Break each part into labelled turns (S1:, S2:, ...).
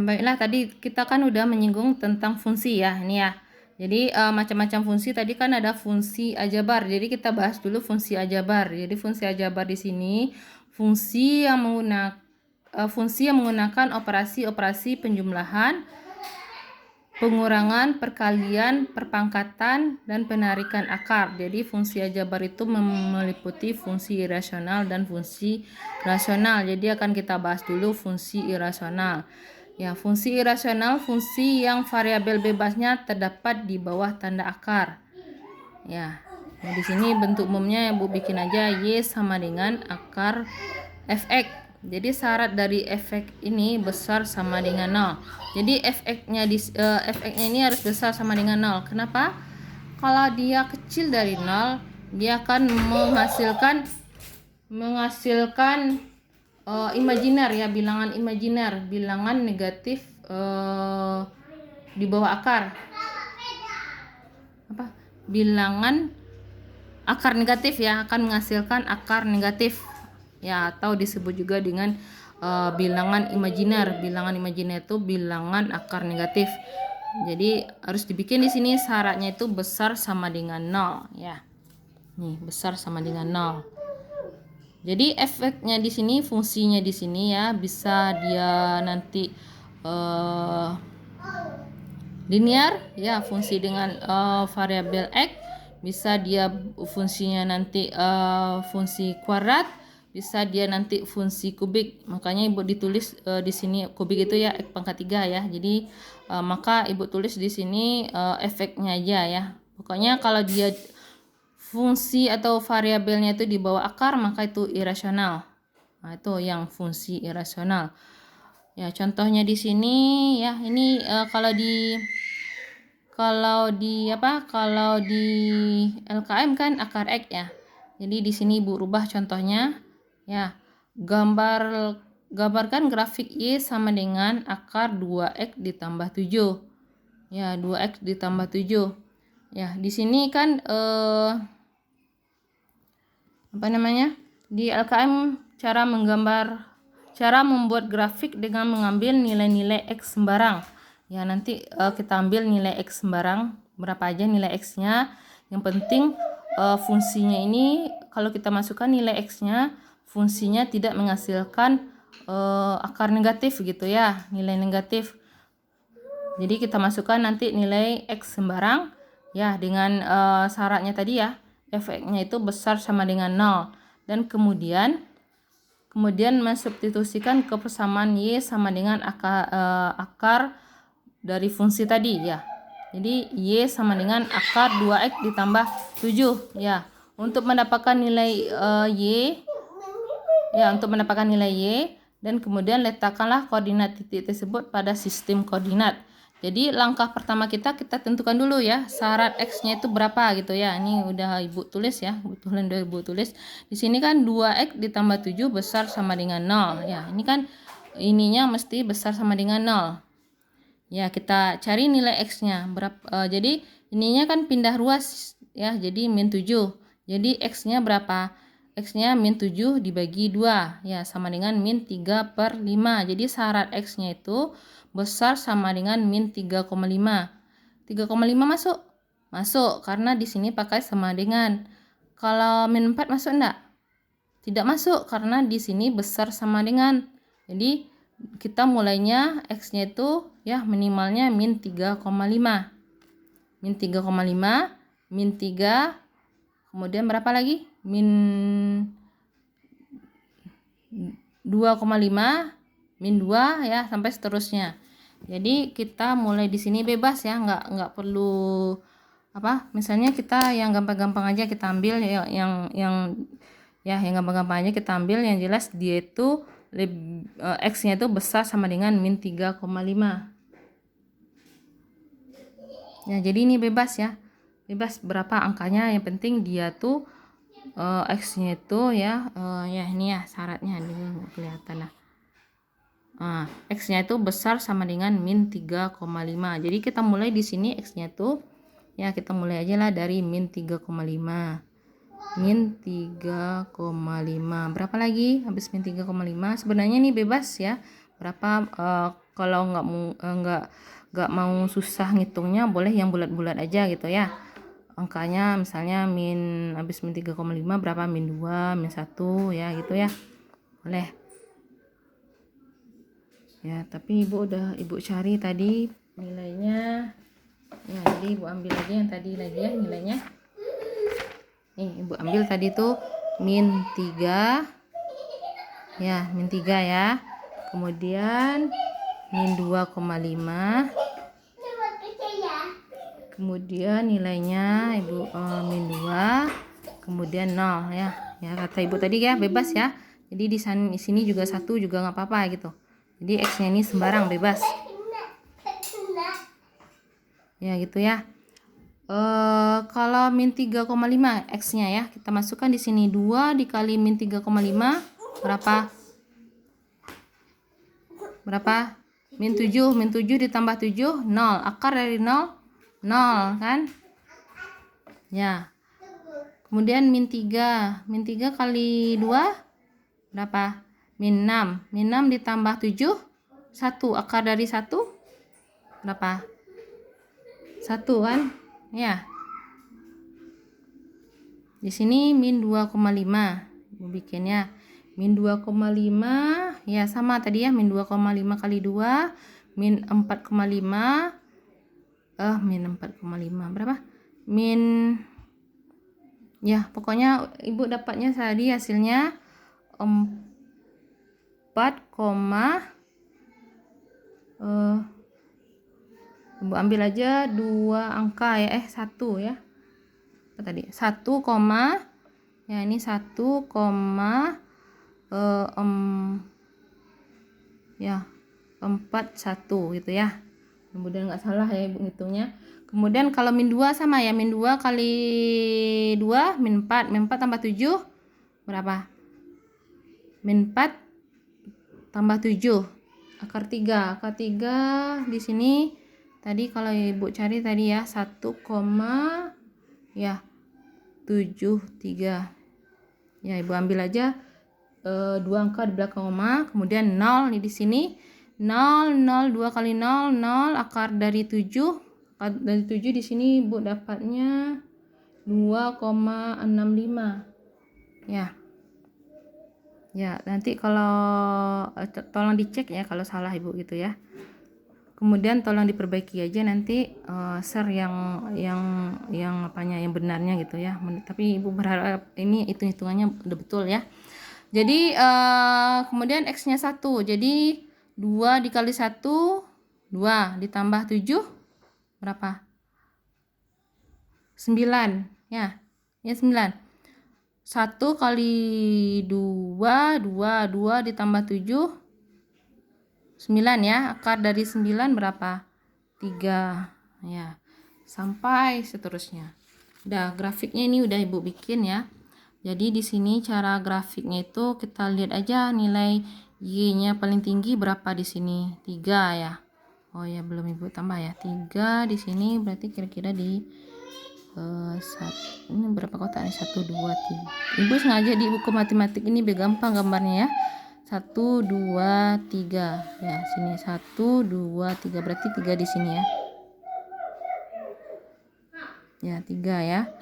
S1: Baiklah, tadi kita kan udah menyinggung tentang fungsi ya, ini ya. Jadi macam-macam fungsi tadi kan ada fungsi aljabar. Jadi kita bahas dulu fungsi aljabar. Jadi fungsi aljabar di sini fungsi yang menggunakan operasi-operasi penjumlahan, pengurangan, perkalian, perpangkatan, dan penarikan akar. Jadi fungsi aljabar itu meliputi fungsi irasional dan fungsi rasional. Jadi akan kita bahas dulu fungsi irasional. Ya, fungsi irasional fungsi yang variabel bebasnya terdapat di bawah tanda akar. Ya. Nah, di sini bentuk umumnya Ibu bikin aja Y sama dengan akar fx. Jadi syarat dari fx ini besar sama dengan 0. Jadi fx-nya ini harus besar sama dengan 0. Kenapa? Kalau dia kecil dari 0, dia akan menghasilkan imajiner ya, bilangan imajiner, bilangan negatif di bawah akar. Bilangan akar negatif ya, akan menghasilkan akar negatif ya, atau disebut juga dengan bilangan imajiner. Bilangan imajiner itu bilangan akar negatif. Jadi harus dibikin di sini syaratnya itu besar sama dengan 0 ya. Nih, besar sama dengan 0. Jadi efeknya di sini, fungsinya di sini ya, bisa dia nanti linear ya, fungsi dengan variabel x, bisa dia fungsinya nanti fungsi kuadrat, bisa dia nanti fungsi kubik. Makanya Ibu ditulis di sini kubik itu ya x pangkat 3 ya. Jadi maka Ibu tulis di sini efeknya aja ya. Pokoknya kalau dia fungsi atau variabelnya itu di bawah akar, maka itu irasional. Nah, itu yang fungsi irasional. Ya, contohnya di sini ya, ini kalau di LKM kan akar X ya. Jadi di sini Ibu rubah contohnya ya. Gambarkan grafik Y sama dengan akar 2X ditambah 7. Ya, 2X ditambah 7. Ya, di sini kan di LKM cara membuat grafik dengan mengambil nilai-nilai X sembarang. Ya, nanti kita ambil nilai X sembarang, berapa aja nilai X-nya. Yang penting fungsinya ini kalau kita masukkan nilai X-nya, fungsinya tidak menghasilkan akar negatif gitu ya, nilai negatif. Jadi kita masukkan nanti nilai X sembarang ya, dengan syaratnya tadi ya, efeknya itu besar sama dengan 0. Dan kemudian mensubstitusikan ke persamaan Y sama dengan akar dari fungsi tadi ya. Jadi Y sama dengan akar 2X ditambah 7 ya. Untuk mendapatkan nilai Y ya, dan kemudian letakkanlah koordinat titik tersebut pada sistem koordinat. Jadi langkah pertama kita tentukan dulu ya syarat X-nya itu berapa gitu ya. Ini udah Ibu tulis ya, kebetulan udah Ibu tulis. Di sini kan 2X ditambah 7 besar sama dengan 0 ya. Ini kan ininya mesti besar sama dengan 0. Ya, kita cari nilai X-nya berapa. Jadi ininya kan pindah ruas ya, jadi min 7. Jadi X-nya berapa? X-nya min 7 dibagi 2 ya, sama dengan min 3/5. Jadi syarat X-nya itu besar sama dengan min 3,5. 3,5 masuk? Masuk, karena di sini pakai sama dengan. Kalau min 4 masuk enggak? Tidak masuk, karena di sini besar sama dengan. Jadi kita mulainya X-nya itu ya minimalnya min 3,5. Min 3,5, min 3, kemudian berapa lagi? Min 2,5, min 2 ya, sampai seterusnya. Jadi kita mulai di sini bebas ya, nggak perlu misalnya kita yang gampang-gampang aja kita ambil ya, yang gampang-gampang aja kita ambil, yang jelas dia itu X-nya itu besar sama dengan min 3,5. Ya, jadi ini bebas ya. Bebas berapa angkanya, yang penting dia tuh X-nya itu ya ini ya syaratnya ini kelihatan lah. X-nya itu besar sama dengan min 3,5. Jadi kita mulai di sini X-nya tuh ya, kita mulai aja lah dari min 3,5. Min 3,5. Berapa lagi habis min 3,5? Sebenarnya ini bebas ya. Berapa kalau nggak mau susah ngitungnya, boleh yang bulat-bulat aja gitu ya. Angkanya misalnya habis min 3,5 berapa, min 2, min 1 ya gitu ya. Boleh. Ya, tapi ibu cari tadi nilainya. Ya, jadi ibu ambil lagi yang tadi lagi ya nilainya. Nih, ibu ambil tadi tuh min 3. Ya, min 3 ya. Kemudian min 2,5. Kemudian nilainya ibu min 2. Kemudian 0 ya. Ya, kata ibu tadi ya, bebas ya. Jadi di sini juga 1 juga nggak apa-apa gitu. Jadi X-nya ini sembarang, bebas. Ya, gitu ya. Kalau min 3,5 X-nya ya, kita masukkan di sini 2 dikali min 3,5 berapa? Berapa? Min 7. Min 7 ditambah 7, 0. Akar dari 0, 0 kan? Ya. Kemudian min 3. Min 3 kali 2 berapa? Min 6. Min 6 ditambah 7, 1. Akar dari 1 berapa? 1 kan? Ya. Di sini min 2,5. Ibu bikinnya min 2,5 ya, sama tadi ya, min 2,5 kali 2 min 4,5 min 4,5 berapa? Min ya, pokoknya ibu dapatnya tadi hasilnya 4, ibu ambil aja 2 angka ya, 1 ya. Apa tadi? 1, ya ini 1, ya 41 gitu ya. Kemudian nggak salah ya ibu hitungnya. Kemudian kalau min 2 sama ya, min 2 kali 2 min 4. Min 4 tambah 7 berapa? Min 4 tambah 7 akar 3. Akar 3 di sini tadi kalau ibu cari tadi ya 1, ya 73. Ya, ibu ambil aja 2 angka di belakang koma, kemudian 0 nih di sini. 0, 0, 2 kali 0, 0. Akar dari 7. Akar dari 7 di sini ibu dapatnya 2,65. Ya. Ya, nanti kalau tolong dicek ya kalau salah ibu gitu ya. Kemudian tolong diperbaiki aja nanti share yang apanya yang benarnya gitu ya. Tapi ibu berharap ini hitungannya udah betul ya. Jadi kemudian X-nya 1. Jadi 2 dikali 1, 2 ditambah 7 berapa? 9 ya. Ya 9. 1 kali 2, 2 ditambah 7, 9 ya. Akar dari 9 berapa? 3 ya. Sampai seterusnya. Udah, grafiknya ini udah ibu bikin ya. Jadi di sini cara grafiknya itu kita lihat aja nilai Y-nya paling tinggi berapa di sini? 3 ya. Oh ya, belum ibu tambah ya. 3 di sini berarti kira-kira di ini berapa kotak nih? 1, 2, 3. Ibu sengaja di buku matematik ini biar gampang gambarnya ya. 1, 2, 3 ya, sini 1, 2, 3 berarti 3 di sini ya. Ya 3 ya.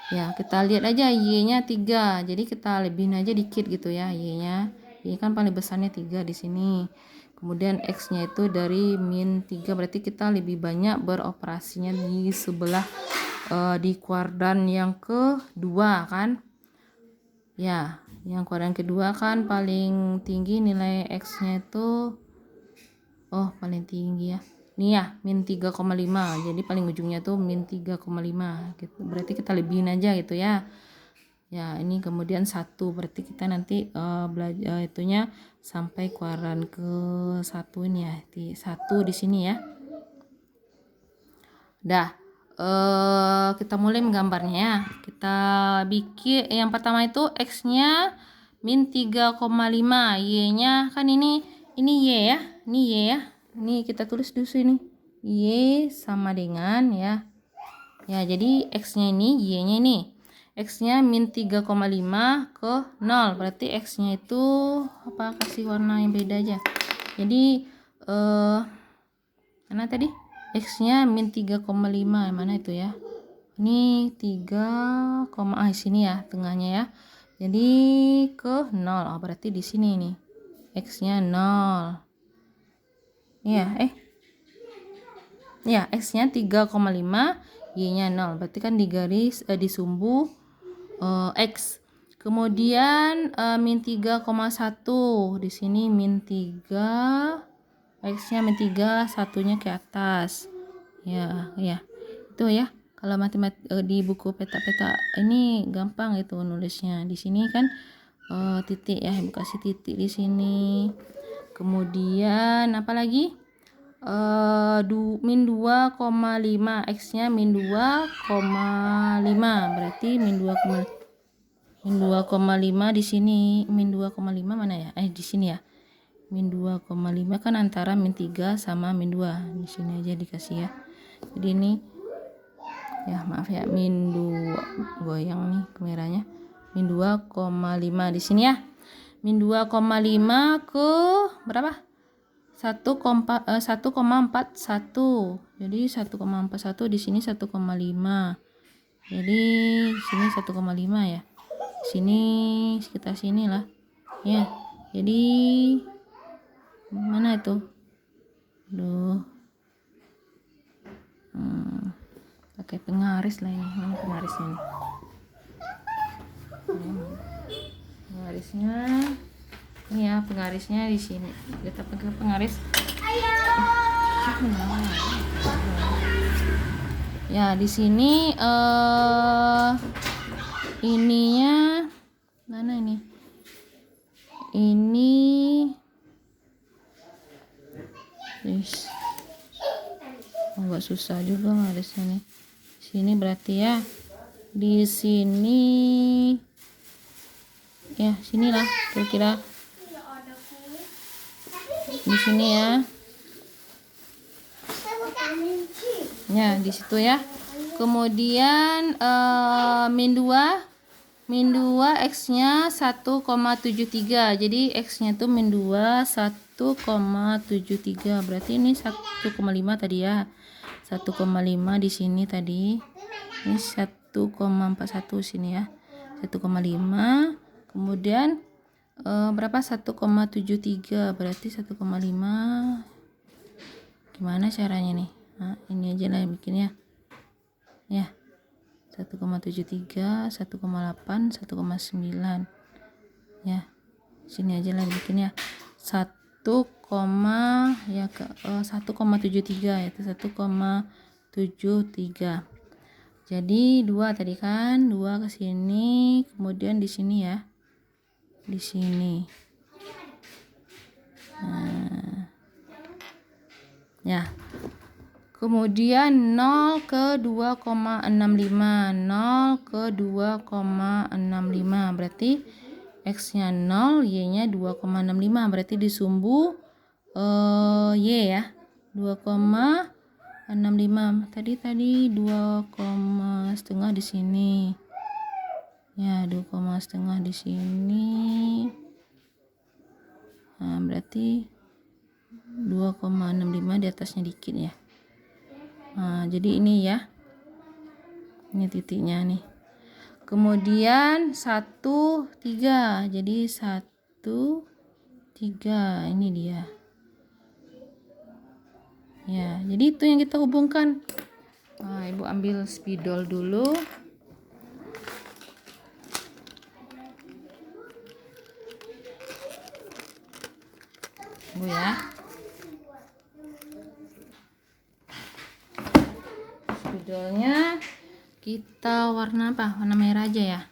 S1: Ya, kita lihat aja Y-nya 3. Jadi kita lebihin aja dikit gitu ya Y-nya. Y kan paling besarnya 3 di sini. Kemudian X-nya itu dari min 3, berarti kita lebih banyak beroperasinya di sebelah di kuadran yang kedua kan. Ya, yang kuadran kedua kan paling tinggi nilai X-nya itu paling tinggi ya. Ini ya min 3,5. Jadi paling ujungnya tuh min 3,5 gitu. Berarti kita lebihin aja gitu ya. Ya, ini kemudian 1 berarti kita nanti belajar itunya sampai kuadran ke 1 ini ya. Di 1 di sini ya. Dah. Kita mulai menggambarnya ya. Kita bikin yang pertama itu X-nya min 3,5, Y-nya kan ini Y ya. Ini Y ya. Ini kita tulis dulu sini. Y sama dengan ya. Ya, jadi X-nya ini, Y-nya ini. X-nya min 3,5 ke 0. Berarti X-nya itu apa? Kasih warna yang beda aja. Jadi mana tadi? X-nya min 3,5. Mana itu ya? Ini 3, sini ya tengahnya ya. Jadi ke 0. Oh, berarti di sini nih. X-nya 0. Iya, ya, X-nya 3,5, Y-nya 0. Berarti kan di garis di sumbu X. Kemudian min 3,1. Di sini min 3, X-nya min 3, satunya ke atas. Ya. Itu ya. Kalau di buku peta-peta ini gampang itu nulisnya. Di sini kan titik ya, Ibu kasih titik di sini. Kemudian apa lagi? Min 2,5, X-nya min 2,5. Berarti min 2,5 di sini. Min 2,5 mana ya? Di sini ya. Min 2,5 kan antara min 3 sama min 2. Di sini aja dikasih ya. Jadi ini ya, maaf ya, min 2 goyang nih kameranya. Min 2,5 di sini ya. Min 2,5 ke berapa? 1,41. Jadi 1,41 di sini 1,5. Jadi sini 1,5 ya. Sini sekitar sini lah. Ya. Jadi mana itu? Pakai penggaris lah ini. Mana penggarisnya nih? Penggarisnya ini ya, penggarisnya di sini. Kita pakai penggaris. Ya, di sini ininya mana ini? Ini agak susah juga garisnya nih. Sini berarti ya. Di sini ya, sinilah kira-kira. Di sini ya. Ya, di situ ya. Kemudian min 2 X-nya 1,73. Jadi X-nya tuh min 2 1,73. Berarti ini 1,5 tadi ya. 1,5 di sini tadi. Ini 1,41 sini ya. 1,5. Kemudian berapa? 1,73. Berarti 1,5. Gimana caranya nih? Nah, ini aja lah yang bikin ya. Ya. 1,73, 1,8, 1,9. Ya. Sini aja lah yang bikin ya. 1,73 yaitu 1,73. Jadi 2 tadi kan, 2 ke sini, kemudian di sini ya. Di sini. Nah. Ya. Kemudian 0 ke 2,65. 0 ke 2,65. Berarti X-nya 0, Y-nya 2,65. Berarti di sumbu Y ya. 2,65. Tadi 2,5 di sini. Ya, 2,5 di sini. Nah, berarti 2,65 di atasnya dikit ya. Nah, jadi ini ya. Ini titiknya nih. Kemudian 1, 3. Jadi 1, 3. Ini dia. Ya, jadi itu yang kita hubungkan. Nah, Ibu ambil spidol dulu. Bu ya. Spidolnya kita warna apa? Warna merah aja ya.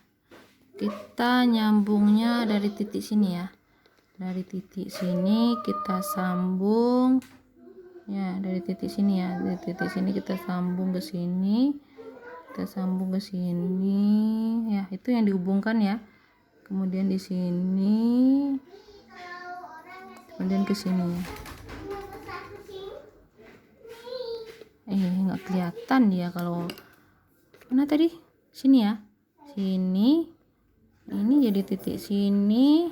S1: Kita nyambungnya dari titik sini ya. Dari titik sini kita sambung. Ya, dari titik sini ya. Dari titik sini kita sambung ke sini. Kita sambung ke sini. Ya, itu yang dihubungkan ya. Kemudian di sini. Kemudian ke sini. Nggak kelihatan dia kalau mana tadi? Sini ya. Sini. Ini jadi titik sini.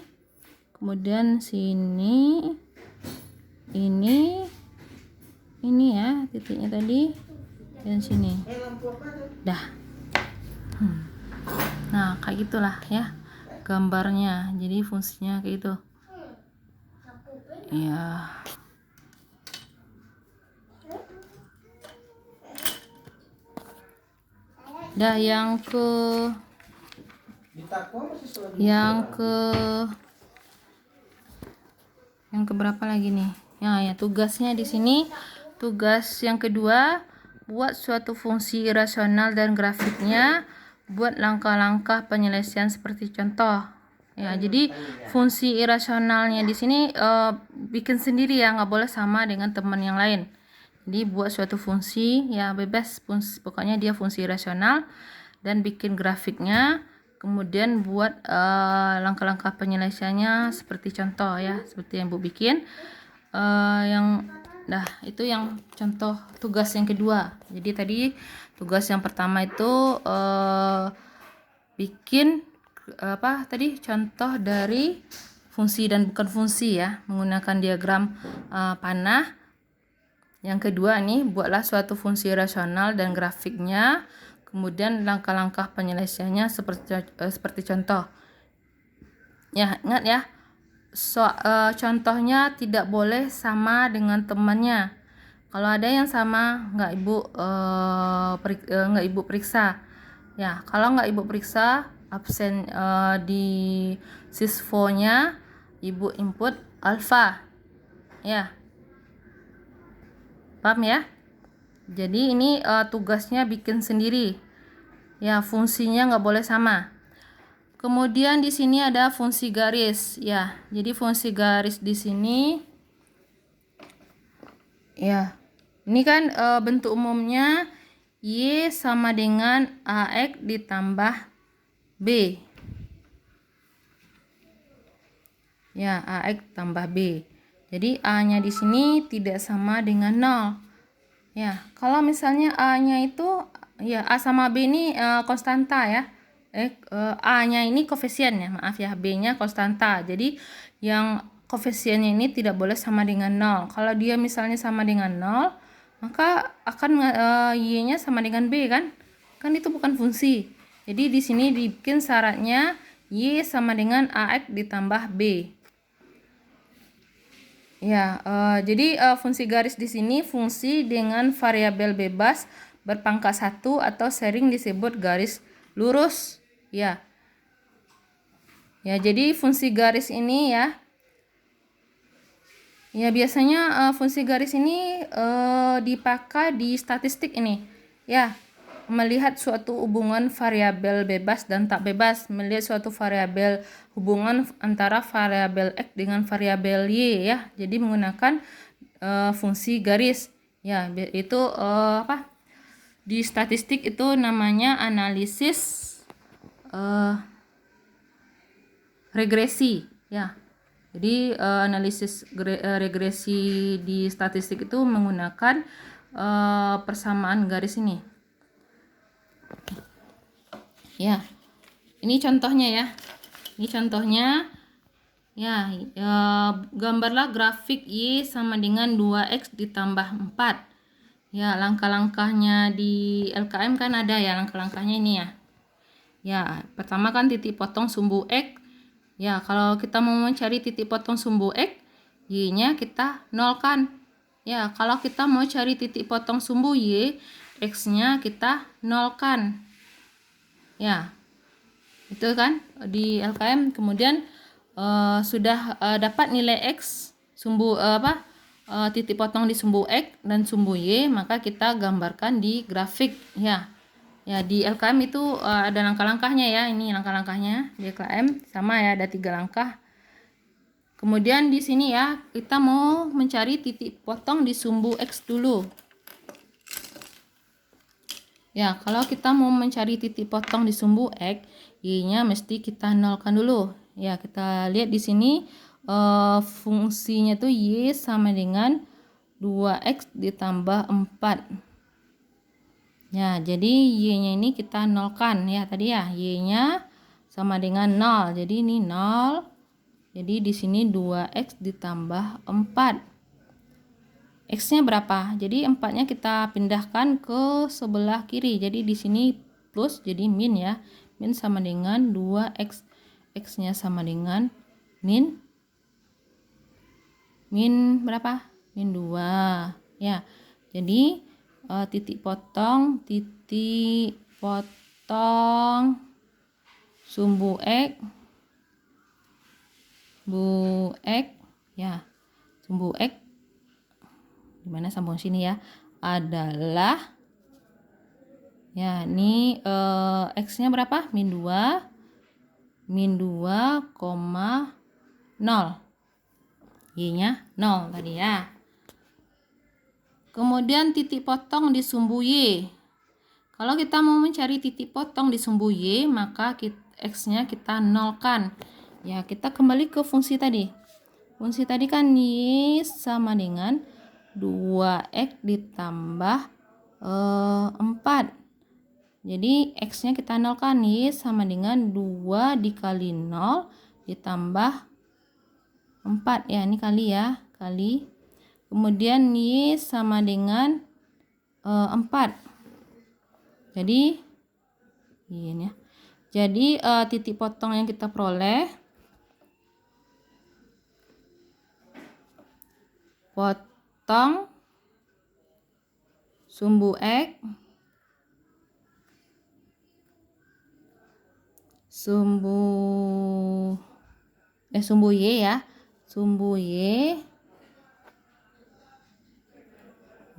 S1: Kemudian sini. ini ya titiknya tadi dan sini. Dah. Nah, kayak gitulah ya gambarnya. Jadi fungsinya kayak gitu. Ya. Dah yang ke berapa lagi nih? Ya, tugasnya di sini, tugas yang kedua, buat suatu fungsi irasional dan grafiknya, buat langkah-langkah penyelesaian seperti contoh. Ya, jadi fungsi irasionalnya di sini bikin sendiri ya, nggak boleh sama dengan teman yang lain. Jadi buat suatu fungsi ya bebas, pokoknya dia fungsi irasional dan bikin grafiknya. Kemudian buat langkah-langkah penyelesaiannya seperti contoh ya, seperti yang Bu bikin. Itu yang contoh tugas yang kedua. Jadi tadi tugas yang pertama itu bikin contoh dari fungsi dan bukan fungsi ya, menggunakan diagram panah. Yang kedua nih, buatlah suatu fungsi rasional dan grafiknya. Kemudian langkah-langkah penyelesaiannya seperti contoh. Ya, ingat ya. Contohnya tidak boleh sama dengan temannya. Kalau ada yang sama, nggak ibu periksa. Ya, kalau nggak ibu periksa, absen di sisfonya, ibu input alfa. Ya, paham ya? Jadi ini tugasnya bikin sendiri. Ya, fungsinya nggak boleh sama. Kemudian di sini ada fungsi garis. Ya, jadi fungsi garis di sini. Ya, ini kan bentuk umumnya Y sama dengan AX ditambah B. Ya, AX tambah B. Jadi A-nya di sini tidak sama dengan 0. Ya, kalau misalnya A-nya itu ya A sama B ini konstanta ya. A-nya ini koefisien ya, maaf ya, B-nya konstanta. Jadi yang koefisiennya ini tidak boleh sama dengan 0. Kalau dia misalnya sama dengan 0, maka akan Y-nya sama dengan B kan? Kan itu bukan fungsi. Jadi di sini dibikin syaratnya Y sama dengan AX ditambah B. Ya, jadi fungsi garis di sini fungsi dengan variabel bebas berpangkat 1 atau sering disebut garis lurus. Ya. Ya, jadi fungsi garis ini ya. Ya, biasanya fungsi garis ini dipakai di statistik ini. Ya, melihat suatu hubungan variabel bebas dan tak bebas, melihat suatu variabel hubungan antara variabel X dengan variabel Y ya. Jadi menggunakan fungsi garis. Ya, itu di statistik itu namanya analisis regresi ya. Jadi analisis regresi di statistik itu menggunakan persamaan garis ini. Ya, ini contohnya ya. Ini contohnya ya, gambarlah grafik Y sama dengan 2X ditambah 4. Ya, langkah-langkahnya di LKM kan ada ya, langkah-langkahnya ini ya. Ya, pertama kan titik potong sumbu X. Ya, kalau kita mau mencari titik potong sumbu X, Y-nya kita nolkan. Ya, kalau kita mau cari titik potong sumbu Y, X-nya kita nolkan. Ya, itu kan di LKM. Kemudian sudah dapat nilai X sumbu titik potong di sumbu X dan sumbu Y, maka kita gambarkan di grafik ya. Ya, di LKM itu ada langkah-langkahnya ya. Ini langkah-langkahnya di LKM sama ya, ada 3 langkah. Kemudian di sini ya, kita mau mencari titik potong di sumbu X dulu. Ya, kalau kita mau mencari titik potong di sumbu X, Y-nya mesti kita nolkan dulu. Ya, kita lihat di sini fungsinya tuh Y sama dengan 2X ditambah 4. Ya, jadi Y-nya ini kita nolkan ya tadi ya. Y-nya sama dengan 0. Jadi ini 0. Jadi di sini 2X ditambah 4. X-nya berapa? Jadi 4-nya kita pindahkan ke sebelah kiri. Jadi di sini plus, jadi min ya. Min sama dengan 2X. X-nya sama dengan min berapa? Min 2. Ya. Jadi titik potong sumbu X ya. Sumbu X dimana sambung sini ya adalah ya ini X-nya berapa? Min 2 0. Y-nya 0 tadi ya. Kemudian titik potong di sumbu Y. Kalau kita mau mencari titik potong di sumbu Y, maka X-nya kita nolkan. Ya, kita kembali ke fungsi tadi. Fungsi tadi kan Y sama dengan 2X ditambah 4. Jadi X-nya kita nolkan. Y sama dengan 2 dikali 0 ditambah 4. Ya, ini kali ya. Kali. Kemudian Y sama dengan 4. Jadi ini ya. Jadi titik potong yang kita peroleh potong sumbu X sumbu Y ya. Sumbu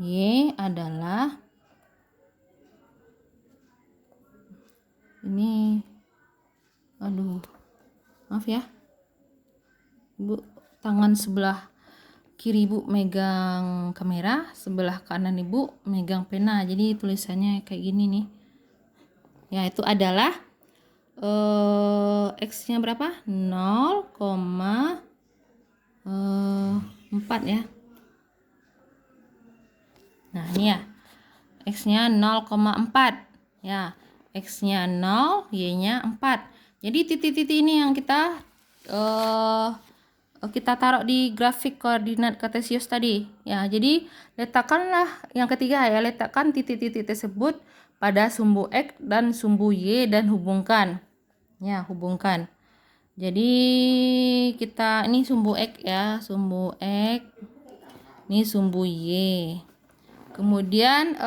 S1: Y adalah ini, aduh maaf ya Ibu, tangan sebelah kiri Ibu megang kamera, sebelah kanan Ibu megang pena, jadi tulisannya kayak gini nih ya. Itu adalah X-nya berapa? 0,4 ya. Nah ini ya, X-nya 0,4 ya. X-nya 0, Y-nya 4. Jadi titik-titik ini yang kita taruh di grafik koordinat kartesius tadi ya. Jadi letakkanlah yang ketiga ya, letakkan titik-titik tersebut pada sumbu X dan sumbu Y dan hubungkan ya, hubungkan. Jadi kita ini sumbu X ya, sumbu X, ini sumbu Y. Kemudian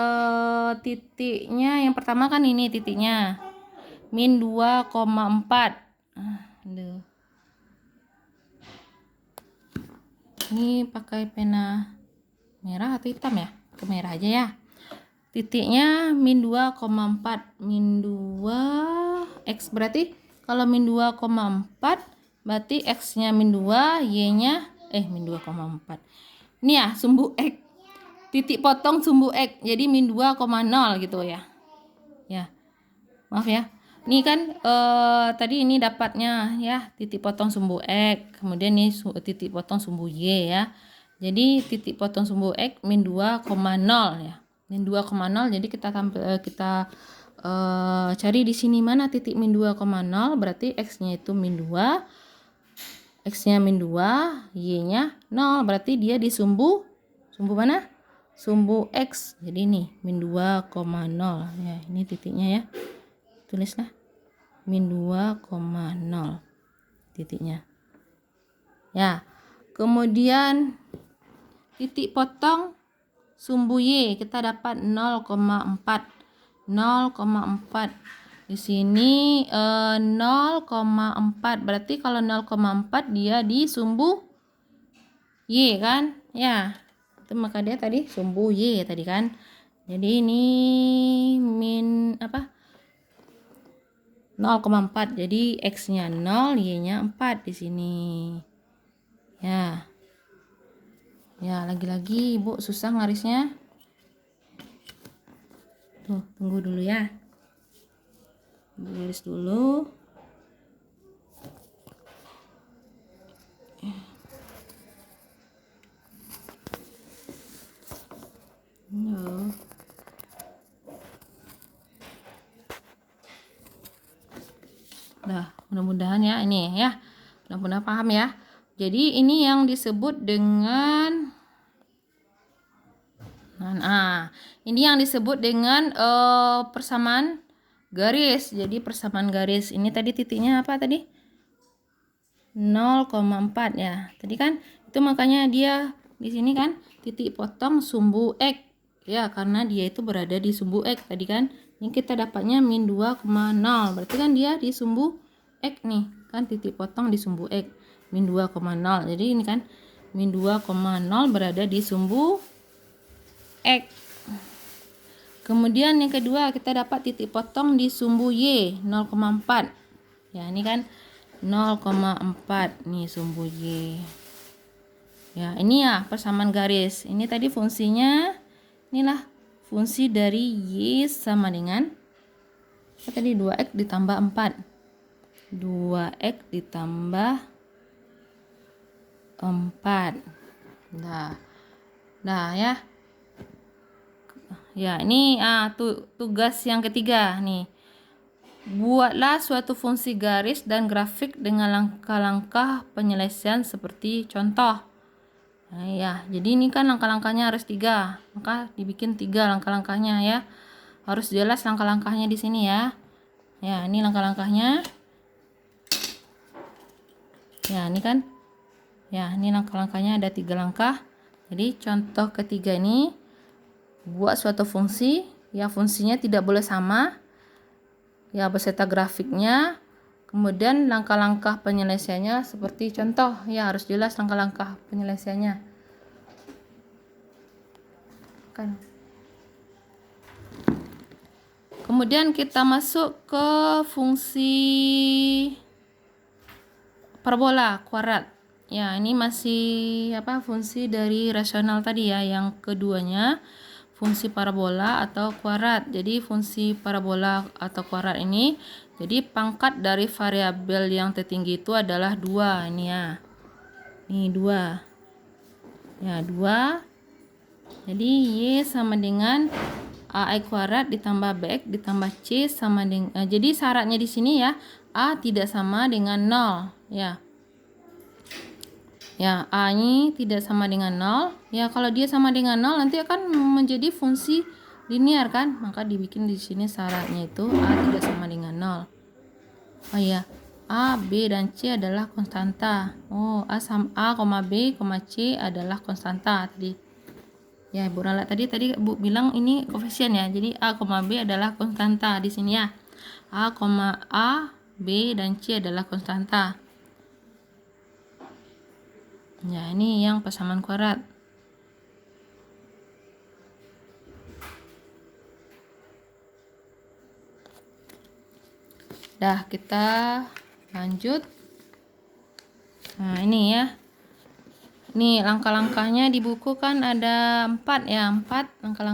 S1: titiknya yang pertama kan ini titiknya min 2,4. Ini pakai pena merah atau hitam ya? Pakai merah aja ya. Titiknya min 2,4. Min 2 X berarti kalau min 2,4 berarti X-nya min 2, Y-nya min 2,4. Ini ya sumbu X. Titik potong sumbu X. Jadi min 2,0 gitu ya. Ya. Maaf ya. Ini kan tadi ini dapatnya ya titik potong sumbu X. Kemudian ini titik potong sumbu Y ya. Jadi titik potong sumbu X min 2,0 ya. Min 2,0. Jadi kita cari di sini mana titik min 2,0, berarti X-nya itu min 2. X-nya min 2, Y-nya 0. Berarti dia di sumbu mana? Sumbu X. Jadi ini min 2,0 ya, ini titiknya ya. Tulislah min 2,0 titiknya. Ya. Kemudian titik potong sumbu Y kita dapat 0,4. 0,4. Di sini 0,4. Berarti kalau 0,4 dia di sumbu Y kan? Ya. Maka dia tadi sumbu Y tadi kan. Jadi ini min apa? 0,4. Jadi X-nya 0, Y-nya 4 di sini. Ya. Ya, lagi-lagi Ibu susah ngarisnya. Tuh, tunggu dulu ya. Tulis dulu. Nah, mudah-mudahan ya ini ya. Mudah-mudahan paham ya. Jadi ini yang disebut dengan Nah, ini yang disebut dengan persamaan garis. Jadi persamaan garis ini tadi titiknya apa tadi? 0,4 ya. Tadi kan itu makanya dia di sini kan titik potong sumbu X. Ya, karena dia itu berada di sumbu X tadi kan. Ini kita dapatnya min 2,0. Berarti kan dia di sumbu X nih. Kan titik potong di sumbu X. Min 2,0. Jadi ini kan min 2,0 berada di sumbu X. Kemudian yang kedua kita dapat titik potong di sumbu Y 0,4. Ya, ini kan 0,4 nih sumbu Y. Ya, ini ya persamaan garis. Ini tadi fungsinya, inilah fungsi dari Y sama dengan apa tadi 2X ditambah 4. 2X ditambah 4. Nah ya. Ya, ini tugas yang ketiga nih. Buatlah suatu fungsi garis dan grafik dengan langkah-langkah penyelesaian seperti contoh. Nah, ya, jadi ini kan langkah-langkahnya harus 3. Maka dibikin 3 langkah-langkahnya ya. Harus jelas langkah-langkahnya di sini ya. Ya, ini langkah-langkahnya. Ya, ini kan. Ya, ini langkah-langkahnya ada 3 langkah. Jadi contoh ketiga ini buat suatu fungsi, ya fungsinya tidak boleh sama, ya beserta grafiknya. Kemudian langkah-langkah penyelesaiannya seperti contoh, ya harus jelas langkah-langkah penyelesaiannya. Kan. Kemudian kita masuk ke fungsi parabola kuadrat. Ya, ini masih fungsi dari rasional tadi ya. Yang keduanya fungsi parabola atau kuadrat. Jadi fungsi parabola atau kuadrat ini, jadi pangkat dari variabel yang tertinggi itu adalah 2 ini ya. Ini 2. Ya, 2. Jadi Y sama dengan AX kuadrat ditambah BX ditambah C sama dengan jadi syaratnya di sini ya, A tidak sama dengan 0 ya. Ya, A ini tidak sama dengan 0. Ya, kalau dia sama dengan 0 nanti akan menjadi fungsi linear kan? Maka dibikin di sini syaratnya itu A tidak sama dengan 0. Oh ya, A, B dan C adalah konstanta. Oh, A, B, C adalah konstanta tadi. Ya, Ibu Nala tadi Bu bilang ini koefisien ya. Jadi A, B adalah konstanta di sini ya. A, B dan C adalah konstanta. Ya, ini yang persamaan kuadrat. Dah, kita lanjut. Nah, ini ya. Nih, langkah-langkahnya di buku kan ada 4 ya, 4 langkah-langkah.